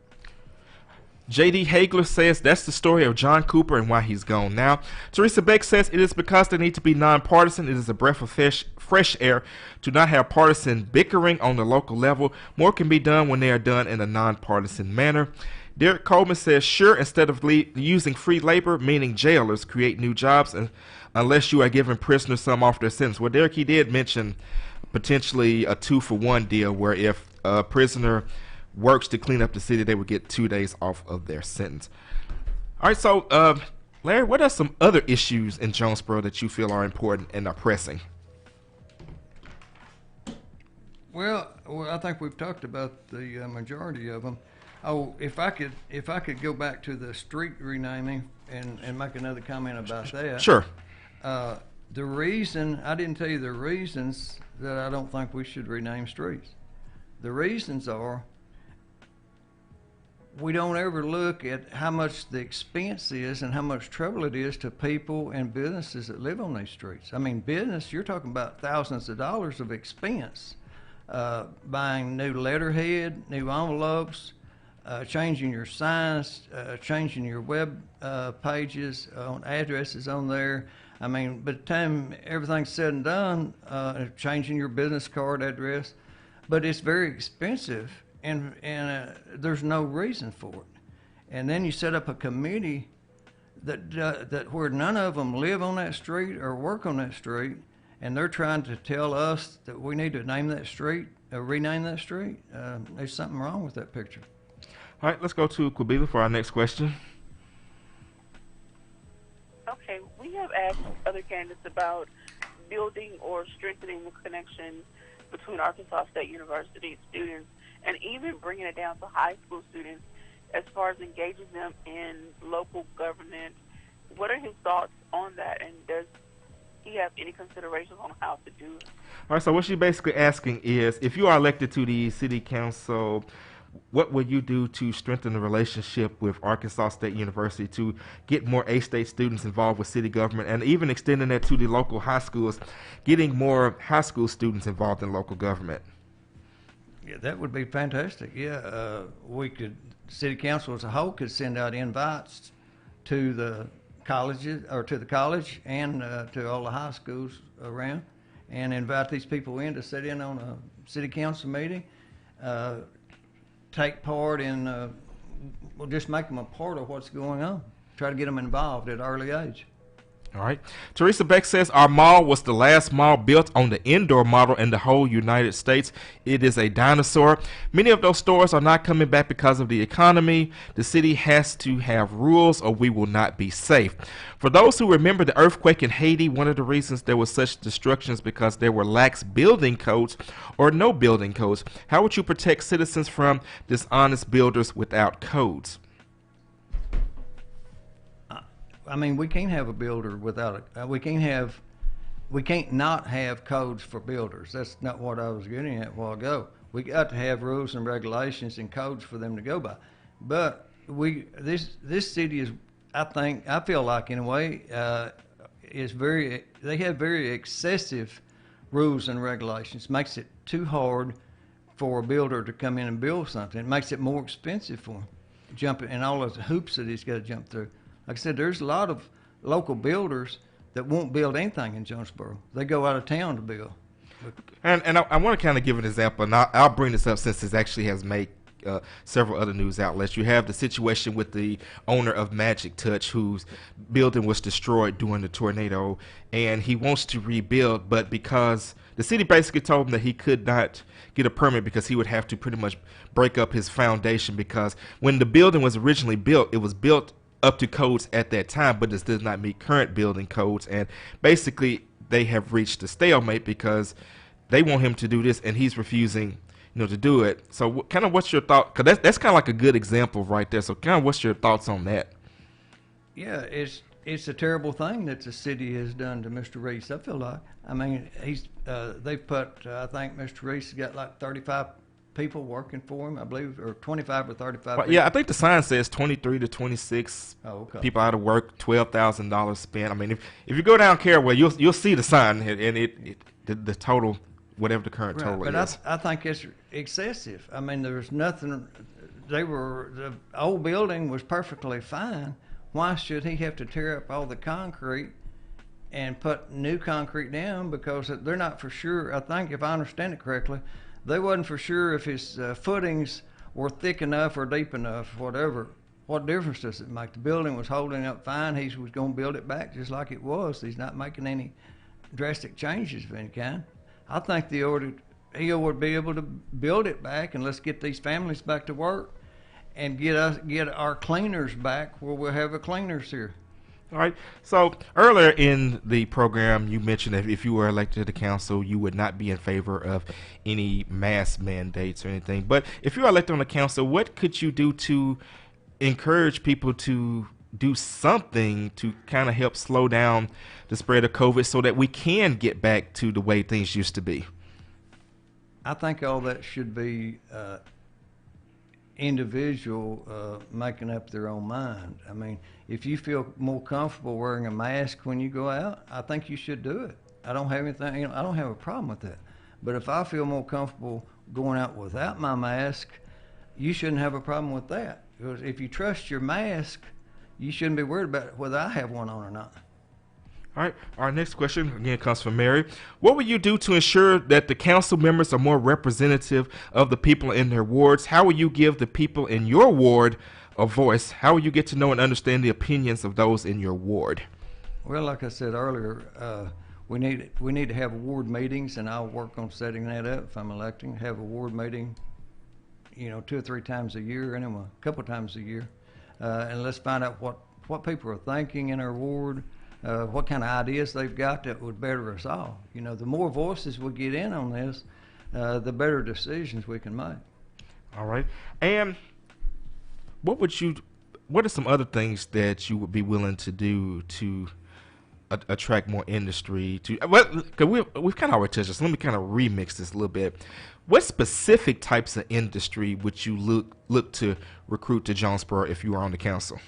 J.D. Hagler says that's the story of John Cooper and why he's gone now. Teresa Beck says it is because they need to be nonpartisan. It is a breath of fresh air to not have partisan bickering on the local level. More can be done when they are done in a nonpartisan manner. Derek Coleman says, sure, instead of using free labor, meaning jailers, create new jobs, and unless you are giving prisoners some off their sentence. Well, Derek, he did mention potentially a 2-for-1 deal where if a prisoner works to clean up the city, they would get 2 days off of their sentence. All right, so Larry, what are some other issues in Jonesboro that you feel are important and are pressing? Well, I think we've talked about the majority of them. Oh, if I could go back to the street renaming and make another comment about that. Sure. The reason I didn't tell you the reasons that I don't think we should rename streets. The reasons are, we don't ever look at how much the expense is and how much trouble it is to people and businesses that live on these streets. I mean, business, you're talking about thousands of dollars of expense, buying new letterhead, new envelopes, changing your signs, changing your web pages, on addresses on there. I mean, by the time everything's said and done, changing your business card address, but it's very expensive. And there's no reason for it. And then you set up a committee that where none of them live on that street or work on that street, and they're trying to tell us that we need to name that street, rename that street. There's something wrong with that picture. All right, let's go to Quabila for our next question. Okay, we have asked other candidates about building or strengthening the connection between Arkansas State University students and even bringing it down to high school students as far as engaging them in local government. What are his thoughts on that, and does he have any considerations on how to do it? All right, so what she's basically asking is, if you are elected to the city council, what will you do to strengthen the relationship with Arkansas State University to get more A-State students involved with city government, and even extending that to the local high schools, getting more high school students involved in local government? Yeah, that would be fantastic. Yeah, we could, city council as a whole could send out invites to the colleges, or to the college and to all the high schools around, and invite these people in to sit in on a city council meeting, take part in, we'll just make them a part of what's going on. Try to get them involved at an early age. All right. Teresa Beck says our mall was the last mall built on the indoor model in the whole United States. It is a dinosaur. Many of those stores are not coming back because of the economy. The city has to have rules or we will not be safe. For those who remember the earthquake in Haiti, one of the reasons there was such destruction is because there were lax building codes or no building codes. How would you protect citizens from dishonest builders without codes? I mean, we can't have a builder without it. We can't not have codes for builders. That's not what I was getting at a while ago. We got to have rules and regulations and codes for them to go by. But this city is, I feel like in a way, they have very excessive rules and regulations. Makes it too hard for a builder to come in and build something. It makes it more expensive for him, and all those hoops that he's got to jump through. Like I said, there's a lot of local builders that won't build anything in Jonesboro. They go out of town to build. And I want to kind of give an example, and I'll bring this up since this actually has made several other news outlets. You have the situation with the owner of Magic Touch, whose building was destroyed during the tornado, and he wants to rebuild, but because the city basically told him that he could not get a permit because he would have to pretty much break up his foundation, because when the building was originally built, it was built up to codes at that time, but this does not meet current building codes, and basically they have reached a stalemate because they want him to do this and he's refusing, to do it. So kind of what's your thought? Because that's kind of like a good example right there. So kind of what's your thoughts on that? Yeah, it's a terrible thing that the city has done to Mr. Reese. I feel like, I mean, they've put, I think Mr. Reese has got like 35 people working for him, I believe, or 25 or 35 Well, yeah, I think the sign says 23 to 26 people out of work, $12,000 spent. I mean, if you go down Caraway, you'll see the sign and the total, whatever the current total but is. I think it's excessive. I mean, there's nothing. The old building was perfectly fine. Why should he have to tear up all the concrete and put new concrete down? Because they're not for sure. I think, if I understand it correctly, they wasn't for sure if his footings were thick enough or deep enough, whatever. What difference does it make? The building was holding up fine. He was going to build it back just like it was. He's not making any drastic changes of any kind. I think he would be able to build it back, and let's get these families back to work and get our cleaners back where we'll have a cleaners here. All right. So earlier in the program, you mentioned that if you were elected to the council, you would not be in favor of any mask mandates or anything. But if you're elected on the council, what could you do to encourage people to do something to kind of help slow down the spread of COVID so that we can get back to the way things used to be? I think all that should be individual making up their own mind. I mean, if you feel more comfortable wearing a mask when you go out, I think you should do it. I don't have anything, I don't have a problem with that. But if I feel more comfortable going out without my mask, you shouldn't have a problem with that. Because if you trust your mask, you shouldn't be worried about whether I have one on or not. All right. Our next question again comes from Mary. What will you do to ensure that the council members are more representative of the people in their wards? How will you give the people in your ward a voice? How will you get to know and understand the opinions of those in your ward? Well, like I said earlier, we need to have ward meetings, and I'll work on setting that up if I'm electing. Have a ward meeting, 2 or 3 times a year, and a couple times a year, and let's find out what people are thinking in our ward. What kind of ideas they've got that would better us all. The more voices we get in on this, the better decisions we can make. All right. And what are some other things that you would be willing to do to attract more industry? We've kind of already touched this. Let me kind of remix this a little bit. What specific types of industry would you look to recruit to Jonesboro if you were on the council?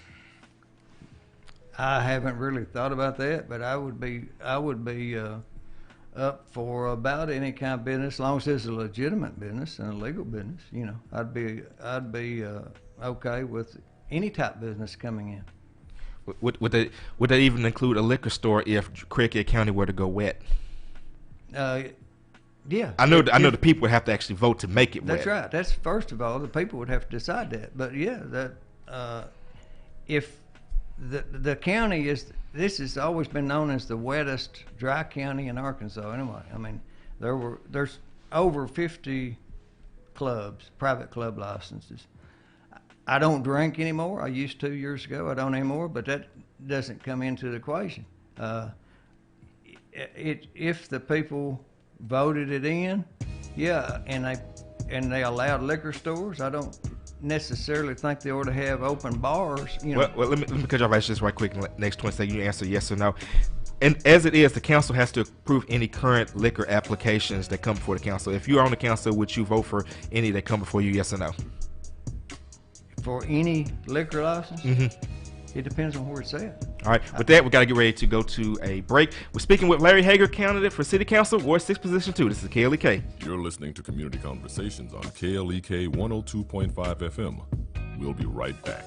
I haven't really thought about that, but I would be up for about any kind of business, as long as it's a legitimate business and a legal business. I'd be okay with any type of business coming in. Would that even include a liquor store if KLEK County were to go wet? Yeah. I know the people would have to actually vote to make it wet. That's right. That's first of all, the people would have to decide that. But yeah, if the county this has always been known as the wettest dry county in Arkansas anyway. I mean, there's over 50 clubs, private club licenses. I don't drink anymore. I used to years ago. I don't anymore, but that doesn't come into the equation. If the people voted it in, yeah, and they allowed liquor stores, I don't necessarily think they ought to have open bars. Well, let me cut you off just right quick. Next 20 seconds, you answer yes or no. And as it is, the council has to approve any current liquor applications that come before the council. If you're on the council, would you vote for any that come before you, yes or no? For any liquor license? Mm-hmm. It depends on where it's at. All right. With that, we got to get ready to go to a break. We're speaking with Larry Hagar, candidate for City Council, Ward 6, Position 2. This is KLEK. You're listening to Community Conversations on KLEK 102.5 FM. We'll be right back.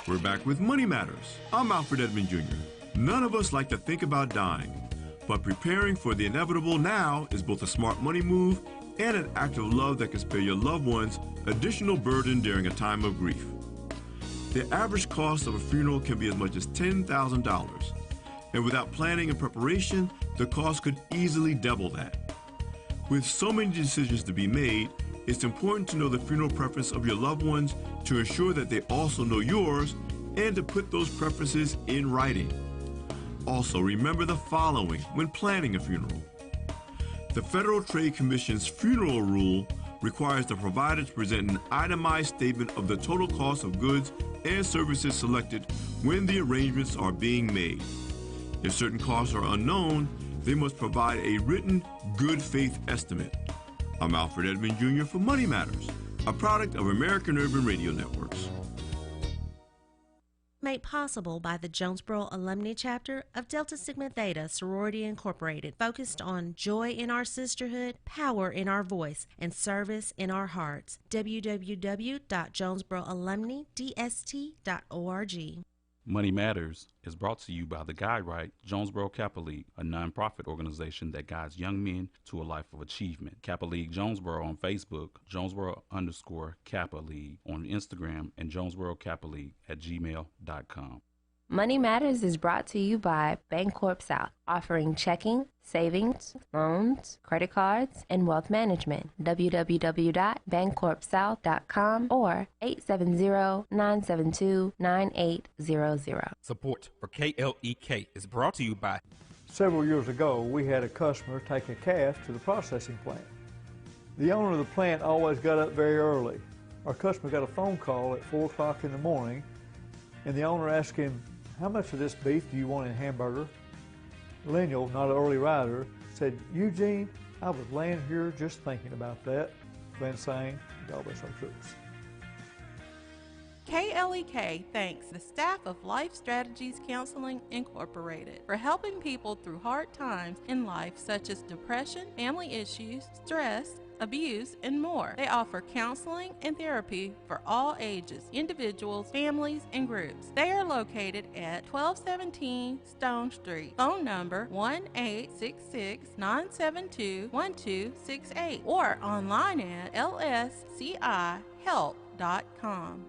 We're back with Money Matters. I'm Alfred Edmond Jr. None of us like to think about dying, but preparing for the inevitable now is both a smart money move and an act of love that can spare your loved ones additional burden during a time of grief. The average cost of a funeral can be as much as $10,000, and without planning and preparation, the cost could easily double that. With so many decisions to be made, it's important to know the funeral preference of your loved ones to ensure that they also know yours and to put those preferences in writing. Also, remember the following when planning a funeral. The Federal Trade Commission's funeral rule requires the provider to present an itemized statement of the total cost of goods and services selected when the arrangements are being made. If certain costs are unknown, they must provide a written good faith estimate. I'm Alfred Edmond Jr. for Money Matters, a product of American Urban Radio Networks. Made possible by the Jonesboro Alumni Chapter of Delta Sigma Theta Sorority Incorporated, focused on joy in our sisterhood, power in our voice, and service in our hearts. www.jonesboroalumnidst.org. Money Matters is brought to you by the Guide Right Jonesboro Kappa League, a nonprofit organization that guides young men to a life of achievement. Kappa League Jonesboro on Facebook, Jonesboro_Kappa League on Instagram, and Jonesboro Kappa League at gmail.com. Money Matters is brought to you by Bancorp South, offering checking, savings, loans, credit cards, and wealth management. www.bancorpsouth.com or 870-972-9800. Support for KLEK is brought to you by. Several years ago, we had a customer taking a calf to the processing plant. The owner of the plant always got up very early. Our customer got a phone call at 4 o'clock in the morning, and the owner asked him, "How much of this beef do you want in hamburger?" Lemuel, not an early rider, said, "Eugene, I was laying here just thinking about that." Glenn sang, God bless our troops. KLEK thanks the staff of Life Strategies Counseling Incorporated for helping people through hard times in life, such as depression, family issues, stress, abuse, and more. They offer counseling and therapy for all ages, individuals, families, and groups. They are located at 1217 Stone Street. Phone number 1-866-972-1268 or online at lscihelp.com.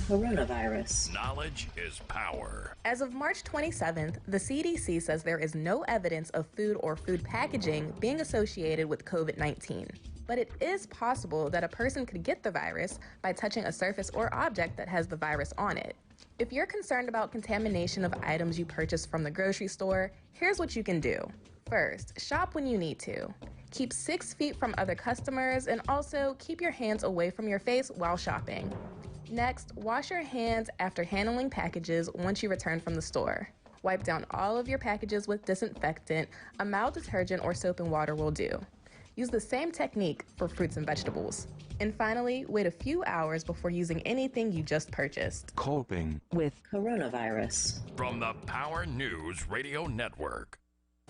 Coronavirus. Knowledge is power. As of March 27th, the CDC says there is no evidence of food or food packaging being associated with COVID-19. But it is possible that a person could get the virus by touching a surface or object that has the virus on it. If you're concerned about contamination of items you purchase from the grocery store, here's what you can do. First, shop when you need to. Keep 6 feet from other customers, and also keep your hands away from your face while shopping. Next, wash your hands after handling packages once you return from the store. Wipe down all of your packages with disinfectant. A mild detergent or soap and water will do. Use the same technique for fruits and vegetables. And finally, wait a few hours before using anything you just purchased. Coping with coronavirus. From the Power News Radio Network.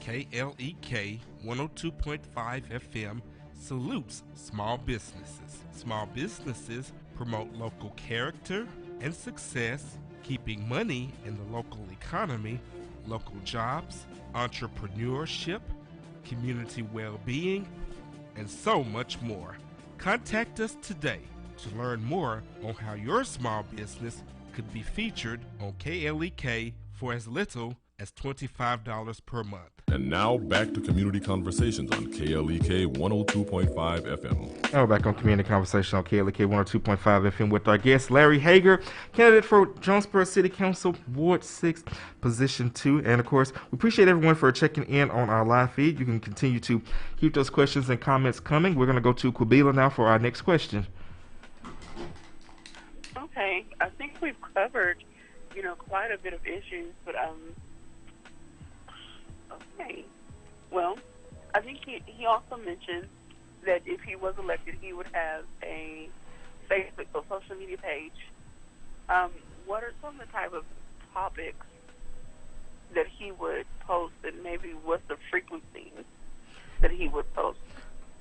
KLEK 102.5 FM salutes small businesses. Small businesses promote local character and success, keeping money in the local economy, local jobs, entrepreneurship, community well-being, and so much more. Contact us today to learn more on how your small business could be featured on KLEK for as little as $25 per month. And now back to Community Conversations on KLEK 102.5 FM. Now we're back on Community Conversation on KLEK 102.5 FM with our guest, Larry Hagar, candidate for Jonesboro City Council, Ward 6, Position 2. And, of course, we appreciate everyone for checking in on our live feed. You can continue to keep those questions and comments coming. We're going to go to Quabila now for our next question. Okay. I think we've covered, quite a bit of issues, but, okay. Well, I think he also mentioned that if he was elected, he would have a Facebook or social media page. What are some of the type of topics that he would post, and maybe what's the frequency that he would post?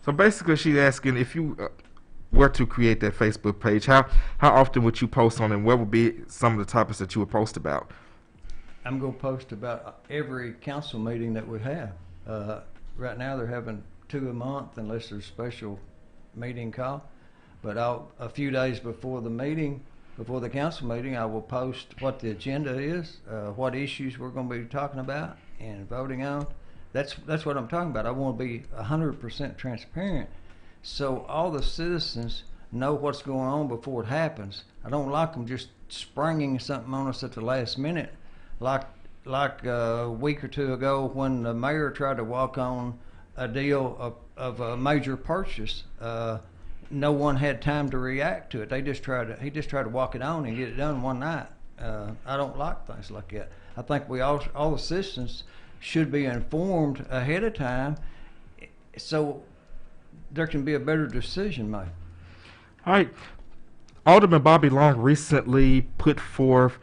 So basically she's asking if you were to create that Facebook page, how often would you post on it, and what would be some of the topics that you would post about? I'm going to post about every council meeting that we have. Right now they're having 2 a month unless there's a special meeting call. But a few days before the meeting, before the council meeting, I will post what the agenda is, what issues we're going to be talking about and voting on. That's what I'm talking about. I want to be 100% transparent so all the citizens know what's going on before it happens. I don't like them just springing something on us at the last minute. Like a week or 2 ago when the mayor tried to walk on a deal of a major purchase. no one had time to react to it. He just tried to walk it on and get it done one night. I don't like things like that. I think all the citizens should be informed ahead of time, so there can be a better decision made. All right. Alderman Bobby Long recently put forth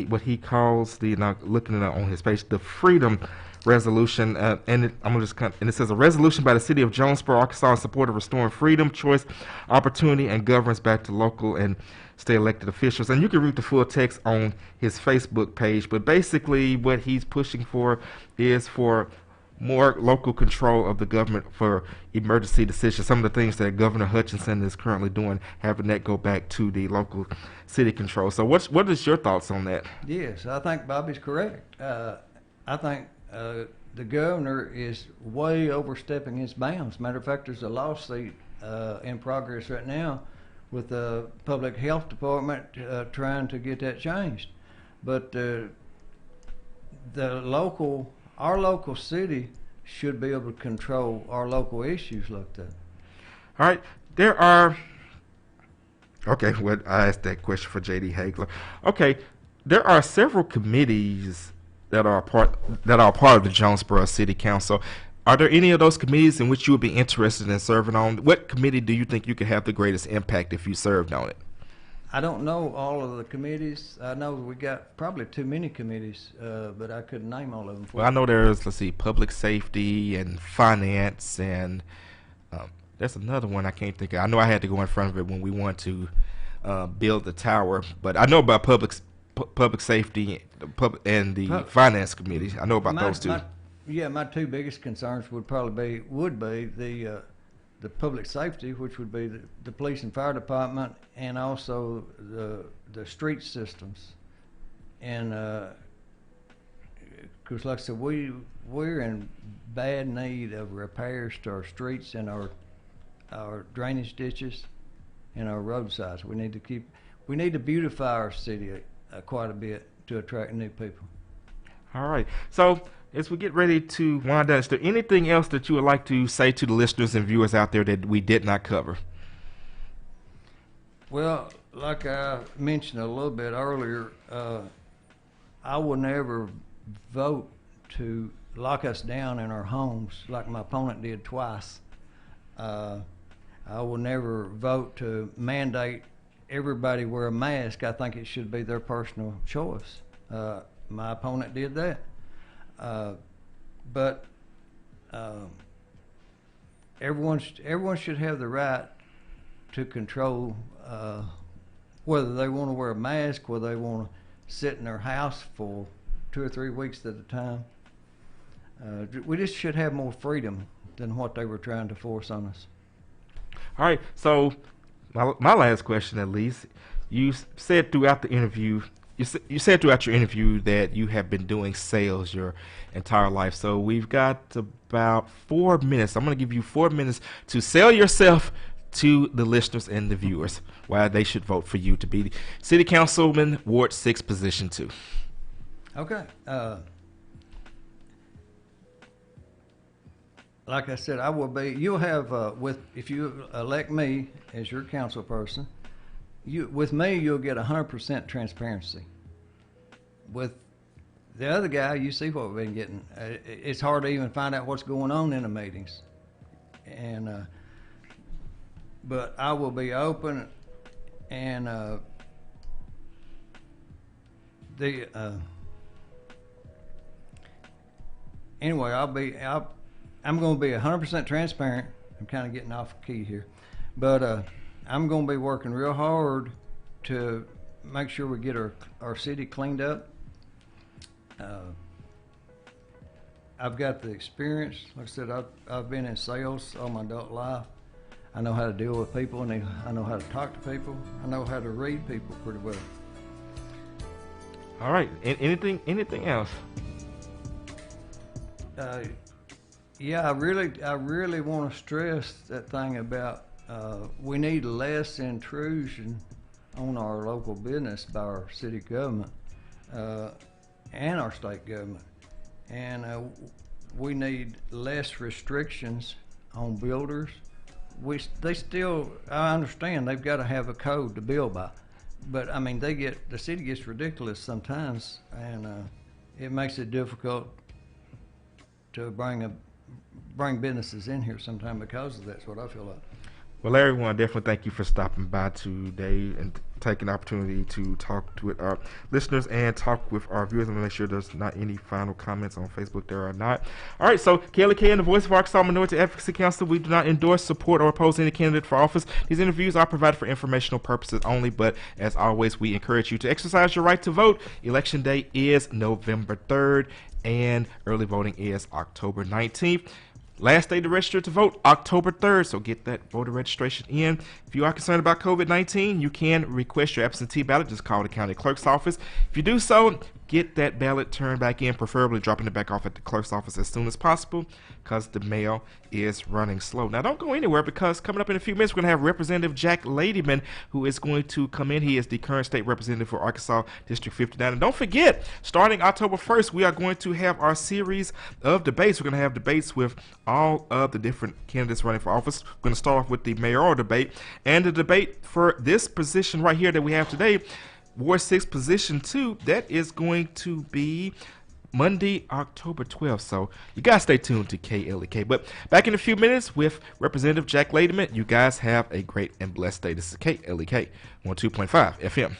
what he calls now looking at on his page, the Freedom Resolution, and it says a resolution by the City of Jonesboro, Arkansas, in support of restoring freedom, choice, opportunity, and governance back to local and state elected officials. And you can read the full text on his Facebook page. But basically, what he's pushing for is for more local control of the government for emergency decisions. Some of the things that Governor Hutchinson is currently doing, having that go back to the local city control. So what is your thoughts on that? Yes, I think Bobby's correct. I think the governor is way overstepping his bounds. Matter of fact, there's a lawsuit in progress right now with the public health department trying to get that changed. But our local city should be able to control our local issues like that. All right, well, I asked that question for J.D. Hagler. Okay, there are several committees that are part of the Jonesboro City Council. Are there any of those committees in which you would be interested in serving on? What committee do you think you could have the greatest impact if you served on it? I don't know all of the committees. I know we got probably too many committees, but I couldn't name all of them. Well, I know there's, public safety and finance, and there's another one I can't think of. I know I had to go in front of it when we wanted to build the tower, but I know about public safety and the finance committee. I know about those two. My two biggest concerns would be the public safety, which would be the police and fire department, and also the street systems. And because, like I said, we're in bad need of repairs to our streets and our drainage ditches and our roadsides. We need to beautify our city quite a bit to attract new people. All right. So as we get ready to wind down, is there anything else that you would like to say to the listeners and viewers out there that we did not cover? Well, like I mentioned a little bit earlier, I will never vote to lock us down in our homes like my opponent did twice. I will never vote to mandate everybody wear a mask. I think it should be their personal choice. My opponent did that. But everyone should have the right to control whether they want to wear a mask, whether they want to sit in their house for 2 or 3 weeks at a time. We just should have more freedom than what they were trying to force on us. All right. So my last question, at least, you said throughout the interview. You said throughout your interview that you have been doing sales your entire life. So we've got about 4 minutes. I'm going to give you 4 minutes to sell yourself to the listeners and the viewers why they should vote for you to be City Councilman, Ward 6, Position 2. Okay. Like I said, I will be. You'll have if you elect me as your council person. With me, you'll get 100% transparency. With the other guy, you see what we've been getting. It's hard to even find out what's going on in the meetings. And but I will be open, and anyway, I'm going to be 100% transparent. I'm kind of getting off key here, but I'm going to be working real hard to make sure we get our city cleaned up. I've got the experience. Like I said, I've been in sales all my adult life. I know how to deal with people, and I know how to talk to people. I know how to read people pretty well. All right. Anything else? Yeah, I really want to stress that thing about we need less intrusion on our local business by our city government and our state government. And we need less restrictions on builders they still, I understand they've got to have a code to build by, but I mean the city gets ridiculous sometimes, and it makes it difficult to bring businesses in here sometime because of that. That's what I feel like. Well, Larry, I want to definitely thank you for stopping by today and taking the opportunity to talk with our listeners and talk with our viewers. I'm going to make sure there's not any final comments on Facebook. There are not. All right, so KLEK and the Voice of Arkansas Minority Advocacy Council, we do not endorse, support, or oppose any candidate for office. These interviews are provided for informational purposes only, but as always, we encourage you to exercise your right to vote. Election day is November 3rd, and early voting is October 19th. Last day to register to vote, October 3rd, so get that voter registration in. If you are concerned about COVID-19, you can request your absentee ballot. Just call the county clerk's office. If you do so, get that ballot turned back in, preferably dropping it back off at the clerk's office as soon as possible because the mail is running slow. Now, don't go anywhere because coming up in a few minutes, we're going to have Representative Jack Ladyman, who is going to come in. He is the current state representative for Arkansas District 59. And don't forget, starting October 1st, we are going to have our series of debates. We're going to have debates with all of the different candidates running for office. We're going to start off with the mayoral debate. And the debate for this position right here that we have today, Ward 6 Position 2, that is going to be Monday, October 12th. So you guys stay tuned to KLEK. But back in a few minutes with Representative Jack Ladyman. You guys have a great and blessed day. This is KLEK 102.5 FM.